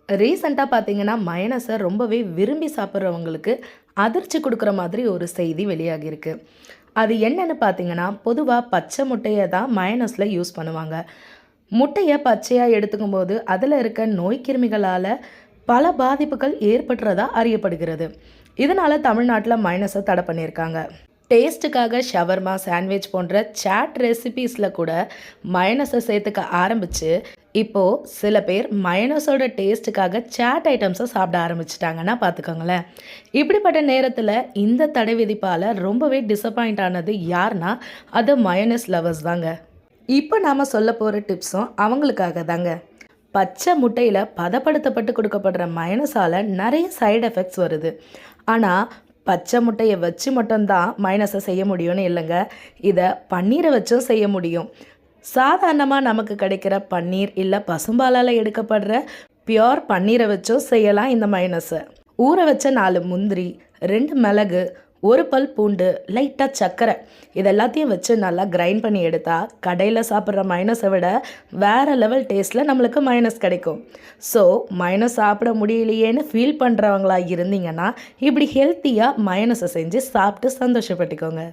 ரீசெண்டாக பார்த்தீங்கன்னா, மயனஸை ரொம்பவே விரும்பி சாப்பிட்றவங்களுக்கு அதிர்ச்சி குடுக்குற மாதிரி ஒரு செய்தி வெளியாகியிருக்கு. அது என்னன்னு பார்த்தீங்கன்னா, பொதுவா பச்சை முட்டைய தான் மயனஸ்ல யூஸ் பண்ணுவாங்க. முட்டைய பச்சையா எடுத்துக்கும்போது, அதில இருக்க நோய் கிருமிகளால பல பாதிப்புகள் ஏற்படுறதா அறியப்படுகிறது. இதனால தமிழ்நாட்டில மயனஸை தடை பண்ணியிருக்காங்க. டேஸ்ட்டுக்காக ஷவர்மா, சாண்ட்விச் போன்ற சாட் ரெசிபீஸில் கூட மயனஸை சேர்த்துக்க ஆரம்பிச்சு, இப்போ சில பேர் மயனஸோட டேஸ்ட்டுக்காக சாட் ஐட்டம்ஸை சாப்பிட ஆரம்பிச்சிட்டாங்கன்னா பார்த்துக்கோங்களேன். இப்படிப்பட்ட நேரத்தில் இந்த தடை விதிப்பால் ரொம்பவே டிசப்பாயிண்ட் ஆனது யாருன்னா, அது மயனஸ் லவர்ஸ் தாங்க. இப்போ நாம் சொல்ல போகிற டிப்ஸும் அவங்களுக்காக தாங்க. பச்சை முட்டையில் பதப்படுத்தப்பட்டு கொடுக்கப்படுற மயனஸால் நிறைய சைடு எஃபெக்ட்ஸ் வருது. ஆனால் பச்சை முட்டையை வச்சு மட்டும்தான் மைனஸை செய்ய முடியும்னு இல்லைங்க. இதை பன்னீரை வச்சும் செய்ய முடியும். சாதாரணமாக நமக்கு கிடைக்கிற பன்னீர் இல்லை பசும்பாலால் எடுக்கப்படுற பியோர் பன்னீரை வச்சும் செய்யலாம் இந்த மைனஸை. ஊற வச்ச 4 முந்திரி, 2 மிளகு, 1 பல் பூண்டு, லைட்டாக சர்க்கரை இது எல்லாத்தையும் வச்சு நல்லா கிரைண்ட் பண்ணி எடுத்தால் கடையில் சாப்பிட்ற மைனஸை விட வேறு லெவல் டேஸ்ட்டில் நம்மளுக்கு மைனஸ் கிடைக்கும். ஸோ மைனஸ் சாப்பிட முடியலையேன்னு ஃபீல் பண்ணுறவங்களா இருந்தீங்கன்னா இப்படி ஹெல்த்தியாக மைனஸை செஞ்சு சாப்பிட்டு சந்தோஷப்பட்டுக்கோங்க.